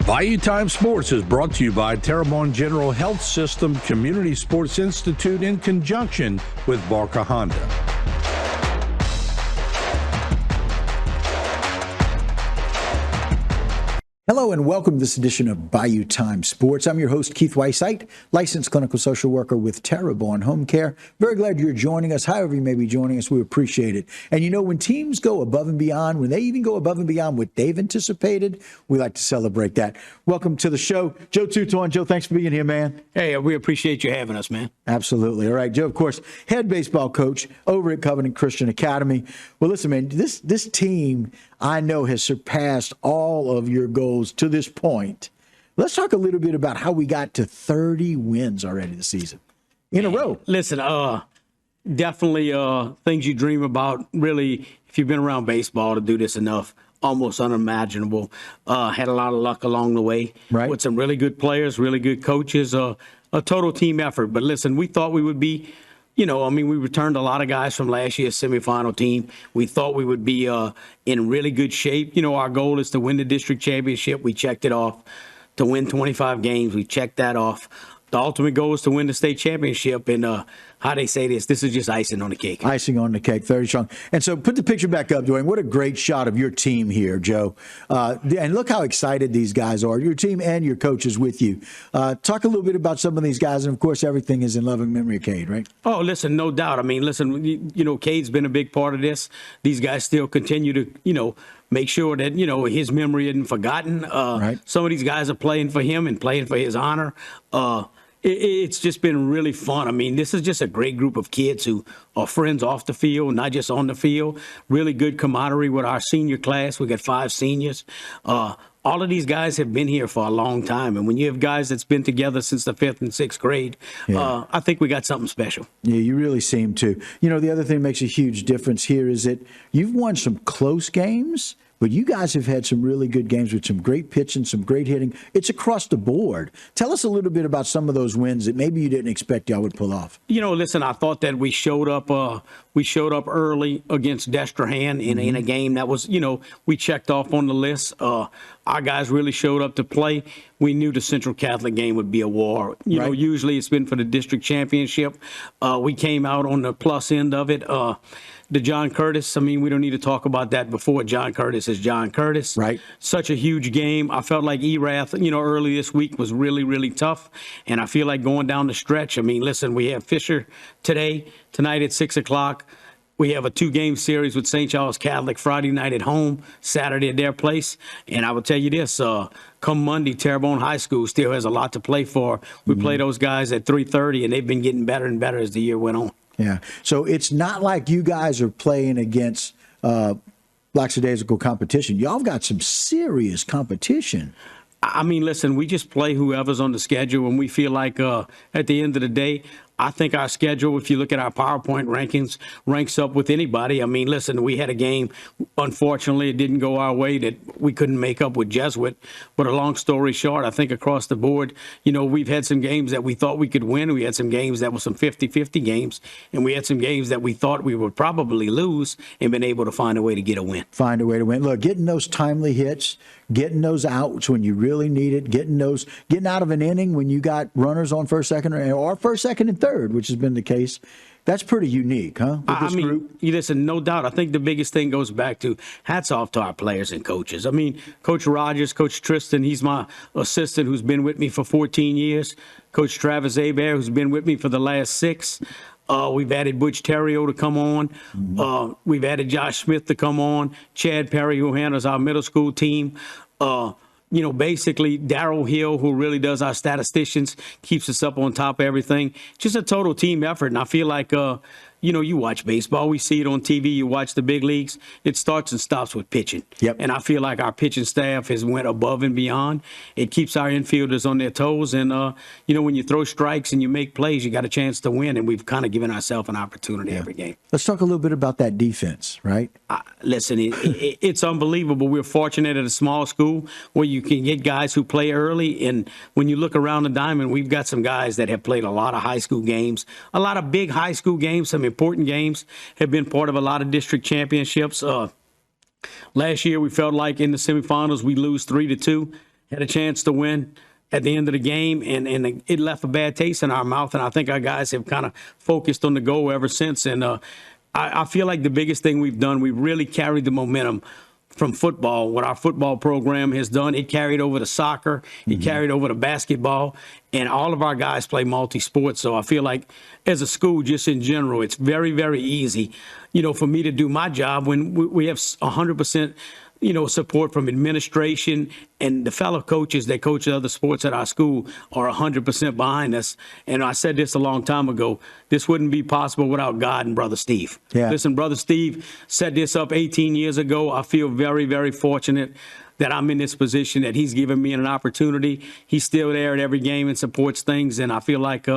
Bayou Time Sports is brought to you by Terrebonne General Health System Community Sports Institute in conjunction with Barca Honda. Hello and welcome to this edition of Bayou Time Sports. I'm your host, Keith Weissite, licensed clinical social worker with Terrebonne Home Care. Very glad you're joining us. However you may be joining us, we appreciate it. And you know, when teams go above and beyond, when they even go above and beyond what they've anticipated, we like to celebrate that. Welcome to the show, Joe Tuton. Joe, thanks for being here, man. Hey, we appreciate you having us, man. Absolutely. All right, Joe, of course, head baseball coach over at Covenant Christian Academy. Well, listen, man, this team I know has surpassed all of your goals to this point. Let's talk a little bit about how we got to 30 wins already this season in a row. Listen, definitely things you dream about. Really, if you've been around baseball to do this enough, almost unimaginable. Had a lot of luck along the way with some really good players, really good coaches, a total team effort. But listen, we thought we would be, we returned a lot of guys from last year's semifinal team. We thought we would be in really good shape. You know, our goal is to win the district championship. We checked it off. To win 25 games, we checked that off. The ultimate goal is to win the state championship. And how they say this is just icing on the cake. Icing on the cake, 30 strong. And so put the picture back up, Dwayne. What a great shot of your team here, Joe. And look how excited these guys are, your team and your coaches with you. Talk a little bit about some of these guys. And, of course, everything is in love and memory of Cade, right? Oh, listen, no doubt. I mean, listen, Cade's been a big part of this. These guys still continue to, make sure that, his memory isn't forgotten. Some of these guys are playing for him and playing for his honor. It's just been really fun. I mean, this is just a great group of kids who are friends off the field, not just on the field. Really good camaraderie with our senior class. We got 5 seniors. All of these guys have been here for a long time. And when you have guys that's been together since the 5th and 6th grade, I think we got something special. Yeah, you really seem to. The other thing that makes a huge difference here is that you've won some close games, but you guys have had some really good games with some great pitching, some great hitting. It's across the board. Tell us a little bit about some of those wins that maybe you didn't expect y'all would pull off. Listen, I thought that we showed up early against Destrehan in a game that was, we checked off on the list. Our guys really showed up to play. We knew the Central Catholic game would be a war. Usually it's been for the district championship. We came out on the plus end of it. The John Curtis, we don't need to talk about that before. John Curtis is John Curtis. Right. Such a huge game. I felt like Erath, early this week was really, really tough. And I feel like going down the stretch, listen, we have Fisher tonight at 6 o'clock. We have a 2-game series with St. Charles Catholic Friday night at home, Saturday at their place. And I will tell you this, come Monday, Terrebonne High School still has a lot to play for. We play those guys at 3:30, and they've been getting better and better as the year went on. Yeah. So it's not like you guys are playing against lackadaisical competition. Y'all got some serious competition. Listen, we just play whoever's on the schedule, and we feel like at the end of the day, I think our schedule, if you look at our PowerPoint rankings, ranks up with anybody. Listen, we had a game, unfortunately, it didn't go our way that we couldn't make up with Jesuit. But a long story short, I think across the board, we've had some games that we thought we could win. We had some games that were some 50-50 games, and we had some games that we thought we would probably lose and been able to find a way to get a win. Find a way to win. Look, getting those timely hits, getting those outs when you really need it, getting out of an inning when you got runners on first, second, or first, second, and third, which has been the case. That's pretty unique, huh? With this group? Listen, no doubt. I think the biggest thing goes back to hats off to our players and coaches. Coach Rogers, Coach Tristan, he's my assistant who's been with me for 14 years. Coach Travis Abair, who's been with me for the last 6. We've added Butch Terrio to come on. We've added Josh Smith to come on. Chad Perry, who handles our middle school team. Basically Darryl Hill, who really does our statisticians, keeps us up on top of everything. Just a total team effort. And I feel like, you watch baseball. We see it on TV. You watch the big leagues. It starts and stops with pitching. Yep. And I feel like our pitching staff has went above and beyond. It keeps our infielders on their toes. And, when you throw strikes and you make plays, you got a chance to win. And we've kind of given ourselves an opportunity every game. Let's talk a little bit about that defense, right? Listen, it's unbelievable. We're fortunate at a small school where you can get guys who play early. And when you look around the diamond, we've got some guys that have played a lot of high school games, a lot of big high school games, some important games, have been part of a lot of district championships. Last year, we felt like in the semifinals, we lose 3-2. had a chance to win at the end of the game, and it left a bad taste in our mouth. And I think our guys have kind of focused on the goal ever since. And I feel like the biggest thing we've done, we've really carried the momentum from football. What our football program has done, it carried over to soccer, it carried over to basketball, and all of our guys play multi-sports. So I feel like as a school, just in general, it's very, very easy, for me to do my job when we have 100%, support from administration, and the fellow coaches that coach other sports at our school are 100% behind us. And I said this a long time ago, this wouldn't be possible without God and Brother Steve. Yeah. Listen, Brother Steve set this up 18 years ago. I feel very, very fortunate that I'm in this position, that he's given me an opportunity. He's still there at every game and supports things. And I feel like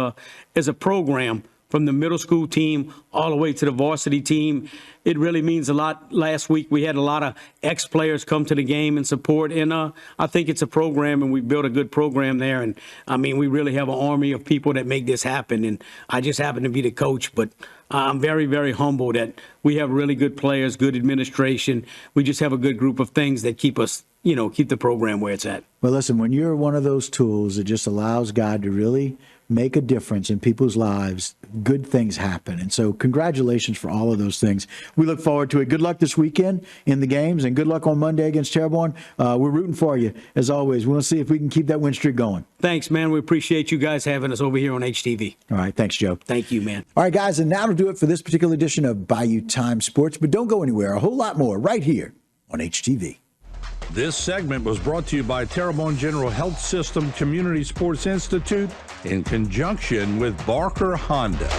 as a program, from the middle school team all the way to the varsity team, it really means a lot. Last week, we had a lot of ex-players come to the game and support, and I think it's a program, and we built a good program there. And, I mean, we really have an army of people that make this happen, and I just happen to be the coach. But I'm very, very humbled that we have really good players, good administration. We just have a good group of things that keep us, keep the program where it's at. Well, listen, when you're one of those tools that just allows God to really make a difference in people's lives, good things happen. And so congratulations for all of those things. We look forward to it. Good luck this weekend in the games, and good luck on Monday against Terrebonne. We're rooting for you, as always. We want to see if we can keep that win streak going. Thanks, man. We appreciate you guys having us over here on HTV. All right. Thanks, Joe. Thank you, man. All right, guys, and now to do it for this particular edition of Bayou Time Sports. But don't go anywhere. A whole lot more right here on HTV. This segment was brought to you by Terrebonne General Health System Community Sports Institute in conjunction with Barker Honda.